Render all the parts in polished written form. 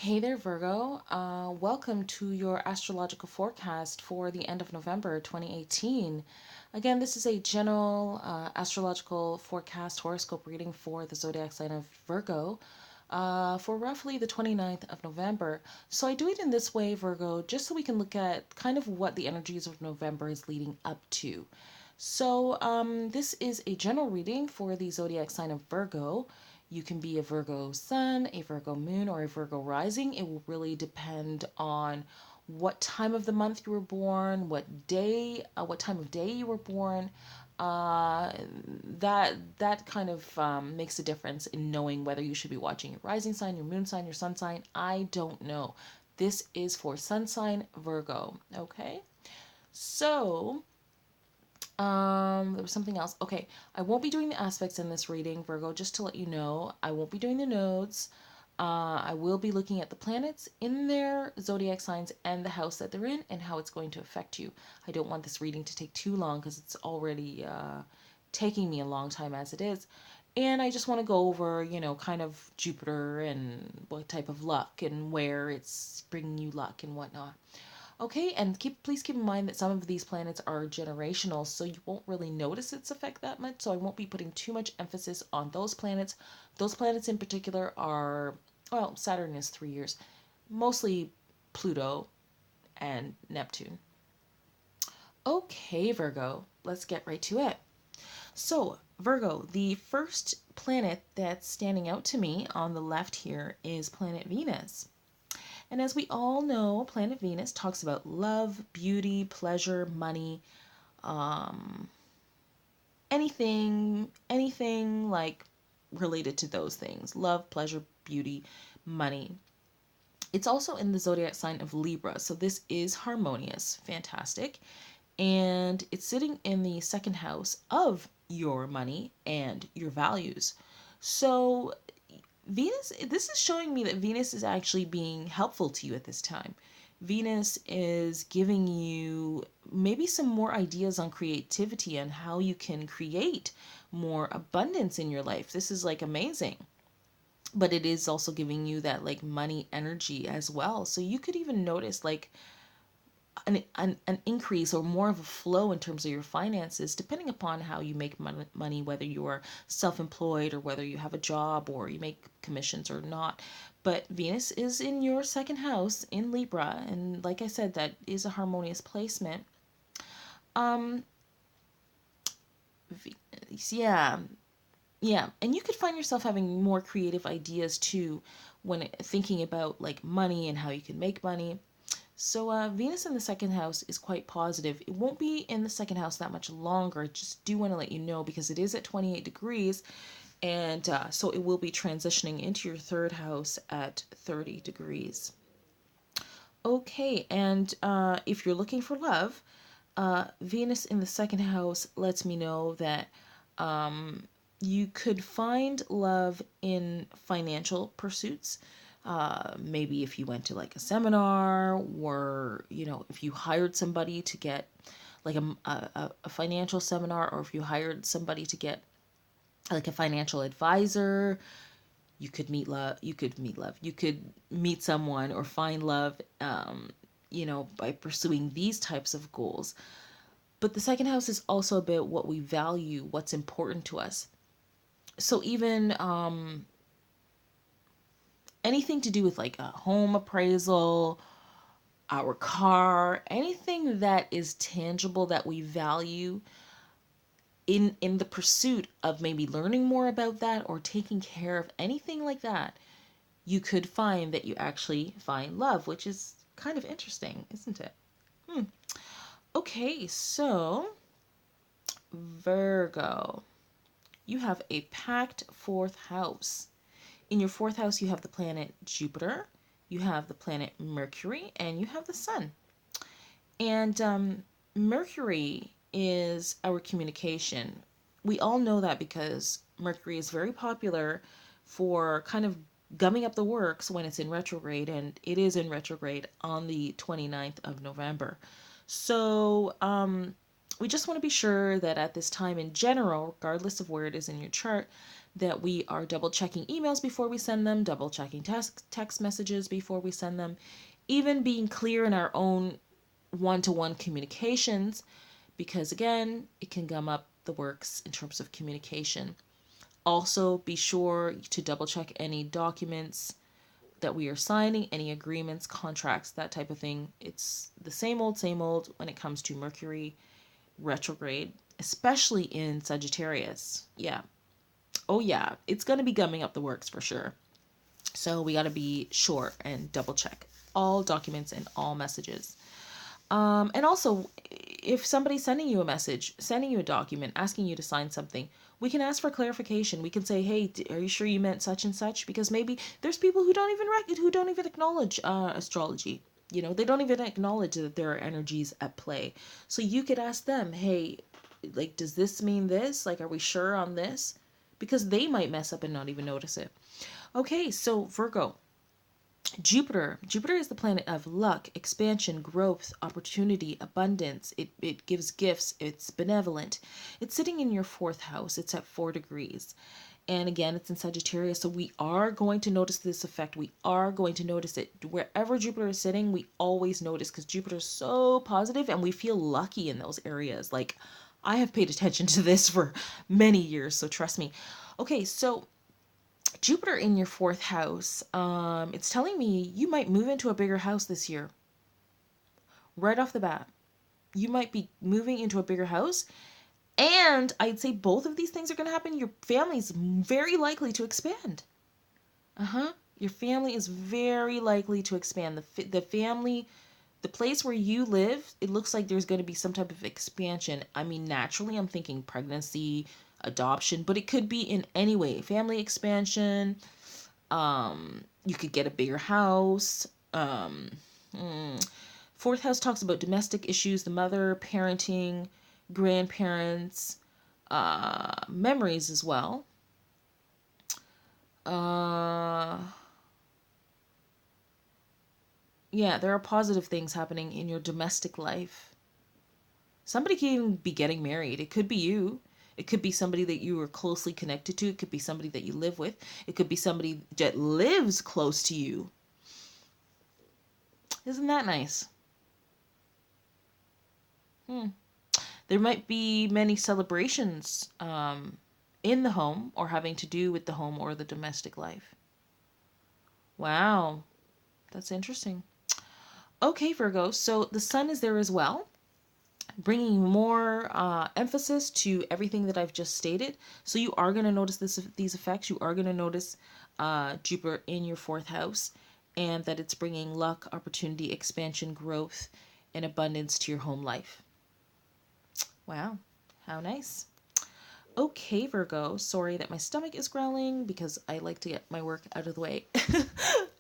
Hey there, Virgo. Welcome to your astrological forecast for the end of November 2018. Again, this is a general astrological forecast horoscope reading for the zodiac sign of Virgo for roughly the 29th of November. So I do it in this way, Virgo, just so we can look at kind of what the energies of November is leading up to. So this is a general reading for the zodiac sign of Virgo. You can be a Virgo sun, a Virgo moon, or a Virgo rising. It will really depend on what time of the month you were born, what time of day you were born. That kind of makes a difference in knowing whether you should be watching your rising sign, your moon sign, your sun sign. I don't know. This is for sun sign Virgo. Okay, so there was something else. Okay, I won't be doing the aspects in this reading, Virgo, just to let you know. I won't be doing the nodes. I will be looking at the planets in their zodiac signs and the house that they're in and how it's going to affect you. I don't want this reading to take too long because it's already taking me a long time as it is. And I just want to go over, kind of Jupiter and what type of luck and where it's bringing you luck and whatnot. Okay, and please keep in mind that some of these planets are generational, so you won't really notice its effect that much. So I won't be putting too much emphasis on those planets. Those planets in particular are, well, Saturn is 3 years, mostly Pluto and Neptune. Okay, Virgo, let's get right to it. So, Virgo, the first planet that's standing out to me on the left here is planet Venus. And as we all know, planet Venus talks about love, beauty, pleasure, money, um, anything like related to those things love, pleasure, beauty, money. It's also in the zodiac sign of Libra, so this is harmonious, fantastic. And it's sitting in the second house of your money and your values. So this is showing me that Venus is actually being helpful to you at this time. Venus is giving you maybe some more ideas on creativity and how you can create more abundance in your life. This is like amazing. But it is also giving you that like money energy as well. So you could even notice like an increase or more of a flow in terms of your finances, depending upon how you make money, whether you're self employed or whether you have a job or you make commissions or not. But Venus is in your second house in Libra. And like I said, that is a harmonious placement. Um, yeah, yeah. And you could find yourself having more creative ideas too when thinking about like money and how you can make money. So Venus in the second house is quite positive. It won't be in the second house that much longer. Just do want to let you know because it is at 28 degrees. And so it will be transitioning into your third house at 30 degrees. Okay, and if you're looking for love, Venus in the second house lets me know that you could find love in financial pursuits. Maybe if you went to like a seminar, or if you hired somebody to get like a financial seminar, or if you hired somebody to get like a financial advisor, you could meet someone or find love, by pursuing these types of goals. But the second house is also about what we value, what's important to us. So even anything to do with like a home appraisal, our car, anything that is tangible that we value, in the pursuit of maybe learning more about that or taking care of anything like that, you could find that you actually find love, which is kind of interesting, isn't it? Okay, so Virgo, you have a packed fourth house. In your fourth house, you have the planet Jupiter, you have the planet Mercury, and you have the sun. And Mercury is our communication. We all know that because Mercury is very popular for kind of gumming up the works when it's in retrograde, and it is in retrograde on the 29th of November. So We just want to be sure that at this time in general, regardless of where it is in your chart, that we are double checking emails before we send them, double checking text messages before we send them, even being clear in our own one-to-one communications, because again, it can gum up the works in terms of communication. Also, be sure to double check any documents that we are signing, any agreements, contracts, that type of thing. It's the same old when it comes to Mercury retrograde, especially in Sagittarius. Yeah. Oh, yeah. It's going to be gumming up the works for sure. So we got to be sure and double check all documents and all messages. And also, if somebody's sending you a message, sending you a document, asking you to sign something, we can ask for clarification. We can say, "Hey, are you sure you meant such and such?" Because maybe there's people who don't even acknowledge astrology. You know, they don't even acknowledge that there are energies at play. So you could ask them, "Hey, like, does this mean this? Like, are we sure on this?" Because they might mess up and not even notice it. Okay, so Virgo. Jupiter is the planet of luck, expansion, growth, opportunity, abundance. It gives gifts. It's benevolent. It's sitting in your fourth house. It's at 4 degrees. And again, it's in Sagittarius. So we are going to notice this effect. We are going to notice it. Wherever Jupiter is sitting, we always notice because Jupiter is so positive and we feel lucky in those areas. Like, I have paid attention to this for many years, so trust me. Okay, so Jupiter in your fourth house, it's telling me you might move into a bigger house this year. Right off the bat. You might be moving into a bigger house. And I'd say both of these things are going to happen. Your family is very likely to expand. Your family is very likely to expand. The family, the place where you live, it looks like there's going to be some type of expansion. I mean, naturally, I'm thinking pregnancy, adoption, but it could be in any way. Family expansion, you could get a bigger house. Fourth house talks about domestic issues, the mother, parenting, grandparents, memories as well. Yeah, there are positive things happening in your domestic life. Somebody can even be getting married. It could be you. It could be somebody that you are closely connected to. It could be somebody that you live with. It could be somebody that lives close to you. Isn't that nice? There might be many celebrations in the home or having to do with the home or the domestic life. Wow, that's interesting. Okay, Virgo, so the sun is there as well, bringing more emphasis to everything that I've just stated. So you are going to notice these effects. You are going to notice Jupiter in your fourth house, and that it's bringing luck, opportunity, expansion, growth, and abundance to your home life. Wow, how nice. Okay, Virgo, sorry that my stomach is growling because I like to get my work out of the way.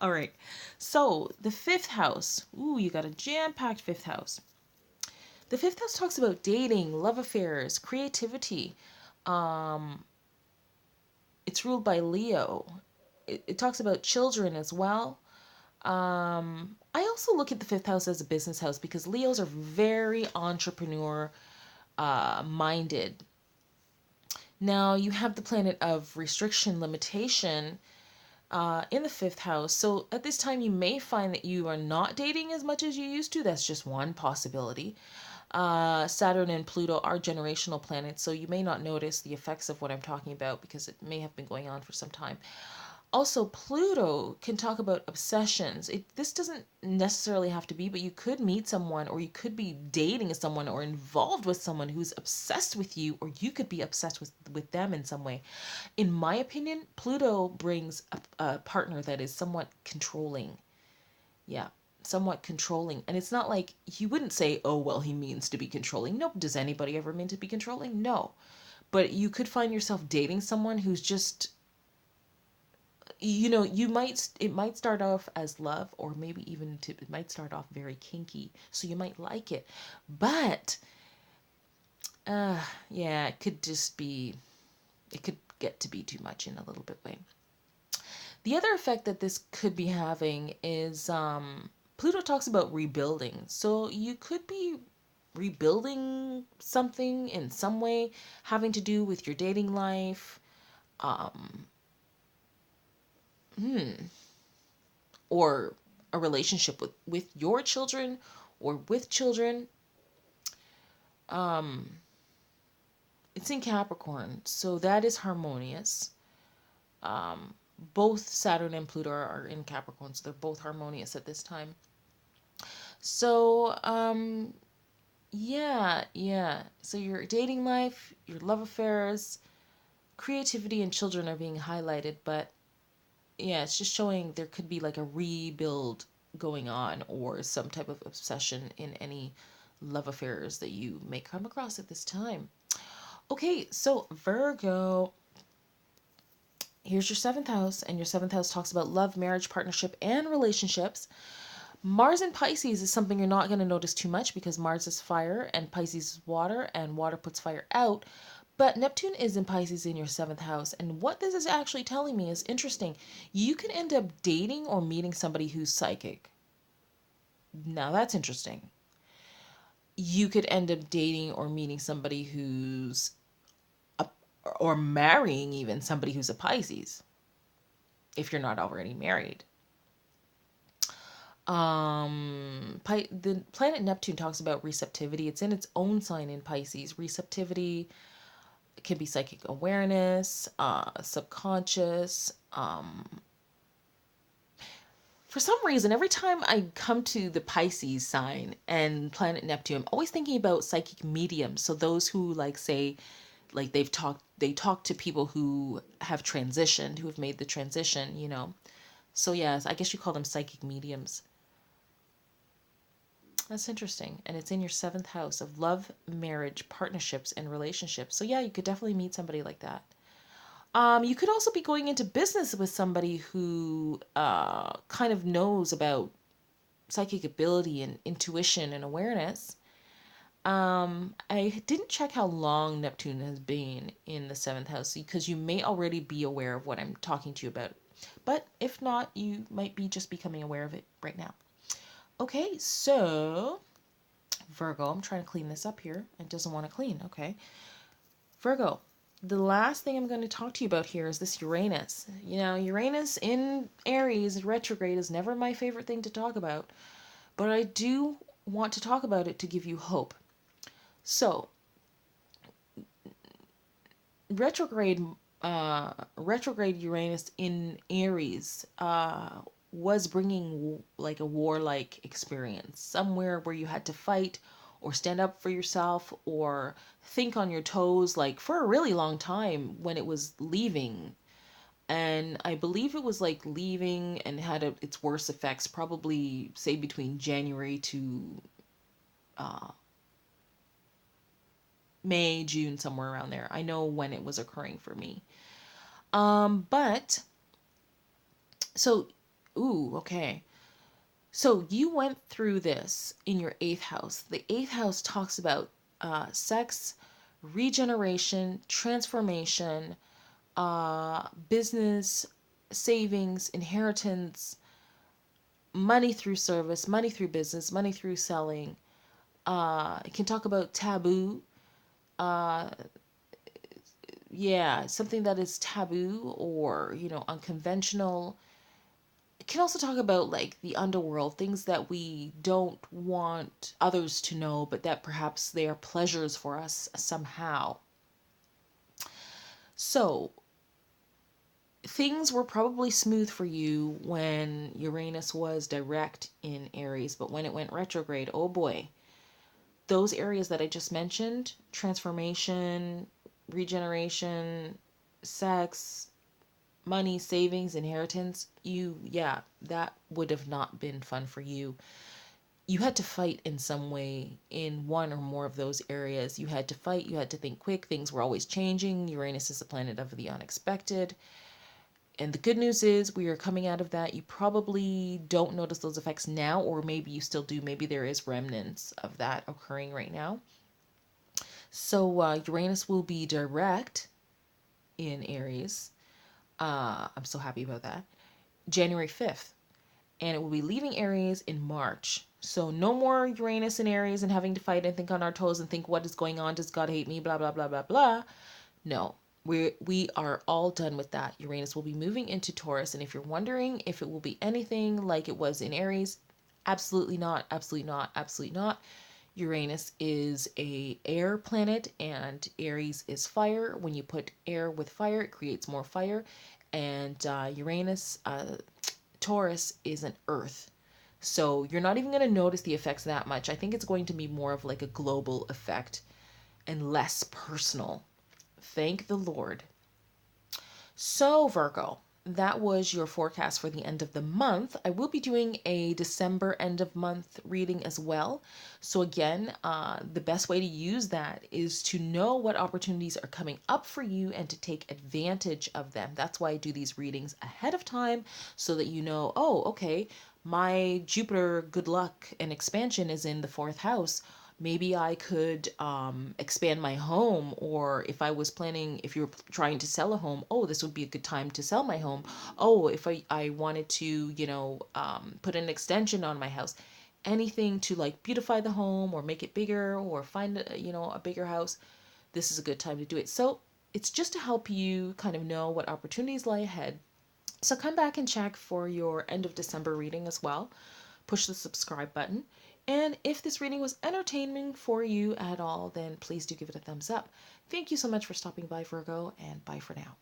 All right, so the fifth house. Ooh, you got a jam-packed fifth house. The fifth house talks about dating, love affairs, creativity. It's ruled by Leo. It talks about children as well. I also look at the fifth house as a business house because Leos are very entrepreneur minded. Now you have the planet of restriction, limitation in the fifth house. So at this time, you may find that you are not dating as much as you used to. That's just one possibility. Saturn and Pluto are generational planets, so you may not notice the effects of what I'm talking about because it may have been going on for some time. Also, Pluto can talk about obsessions. This doesn't necessarily have to be, but you could meet someone or you could be dating someone or involved with someone who's obsessed with you, or you could be obsessed with them in some way. In my opinion, Pluto brings a partner that is somewhat controlling. Yeah, somewhat controlling. And it's not like you wouldn't say, oh, well, he means to be controlling. Nope. Does anybody ever mean to be controlling? No. But you could find yourself dating someone who's just, it might start off as love, or maybe even it might start off very kinky. So you might like it. But, yeah, it could get to be too much in a little bit way. The other effect that this could be having is Pluto talks about rebuilding. So you could be rebuilding something in some way having to do with your dating life, um, or a relationship with your children or with children. Um, it's in Capricorn, so that is harmonious. Um, Both Saturn and Pluto are in Capricorn, so they're both harmonious at this time. So, yeah, yeah. So your dating life, your love affairs, creativity, and children are being highlighted, but yeah, it's just showing there could be like a rebuild going on or some type of obsession in any love affairs that you may come across at this time. Okay, so Virgo, here's your seventh house, and your seventh house talks about love, marriage, partnership, and relationships. Mars in Pisces is something you're not going to notice too much because Mars is fire and Pisces is water, and water puts fire out. But Neptune is in Pisces in your seventh house. And what this is actually telling me is interesting. You can end up dating or meeting somebody who's psychic. Now that's interesting. You could end up dating or meeting somebody or marrying even somebody who's a Pisces if you're not already married. The planet Neptune talks about receptivity. It's in its own sign in Pisces. Receptivity can be psychic awareness, subconscious. For some reason, every time I come to the Pisces sign and planet Neptune, I'm always thinking about psychic mediums. So those who say, like they talk to people who have transitioned, who have made the transition. So yes, I guess you call them psychic mediums. That's interesting. And it's in your seventh house of love, marriage, partnerships, and relationships. So yeah, you could definitely meet somebody like that. You could also be going into business with somebody who kind of knows about psychic ability and intuition and awareness. I didn't check how long Neptune has been in the seventh house because you may already be aware of what I'm talking to you about. But if not, you might be just becoming aware of it right now. Okay, so Virgo, I'm trying to clean this up here. It doesn't want to clean. Okay. Virgo, the last thing I'm going to talk to you about here is this Uranus. Uranus in Aries retrograde is never my favorite thing to talk about, but I do want to talk about it to give you hope. So, retrograde retrograde Uranus in Aries was bringing like a warlike experience, somewhere where you had to fight or stand up for yourself or think on your toes like for a really long time when it was leaving. And I believe it was like leaving and had its worst effects probably say between January to uh, May, June, somewhere around there. I know when it was occurring for me. But so, ooh, okay. So you went through this in your eighth house. The eighth house talks about sex, regeneration, transformation, business, savings, inheritance, money through service, money through business, money through selling. It can talk about taboo. Uh, yeah, something that is taboo or, unconventional. It can also talk about like the underworld, things that we don't want others to know, but that perhaps they are pleasures for us somehow. So, things were probably smooth for you when Uranus was direct in Aries, but when it went retrograde, oh boy, those areas that I just mentioned, transformation, regeneration, sex, money, savings, inheritance, that would have not been fun for you. You had to fight in some way in one or more of those areas. You had to fight, you had to think quick, things were always changing. Uranus is the planet of the unexpected. And the good news is we are coming out of that. You probably don't notice those effects now, or maybe you still do. Maybe there is remnants of that occurring right now. So Uranus will be direct in Aries. I'm so happy about that. January 5th. And it will be leaving Aries in March. So no more Uranus and Aries and having to fight and think on our toes and think, what is going on? Does God hate me? Blah, blah, blah, blah, blah. No, we are all done with that. Uranus will be moving into Taurus. And if you're wondering if it will be anything like it was in Aries, absolutely not, absolutely not, absolutely not. Uranus is a air planet and Aries is fire. When you put air with fire, it creates more fire. And Taurus is an earth. So you're not even going to notice the effects that much. I think it's going to be more of like a global effect and less personal. Thank the Lord. So, Virgo, that was your forecast for the end of the month. I will be doing a December end of month reading as well. So, again, the best way to use that is to know what opportunities are coming up for you and to take advantage of them. That's why I do these readings ahead of time so that you know, oh, okay, my Jupiter good luck and expansion is in the fourth house. Maybe I could expand my home, or if I was planning, if you're trying to sell a home, oh, this would be a good time to sell my home. Oh, if I wanted to, put an extension on my house, anything to like beautify the home or make it bigger or find, a bigger house, this is a good time to do it. So it's just to help you kind of know what opportunities lie ahead. So come back and check for your end of December reading as well. Push the subscribe button. And if this reading was entertaining for you at all, then please do give it a thumbs up. Thank you so much for stopping by, Virgo, and bye for now.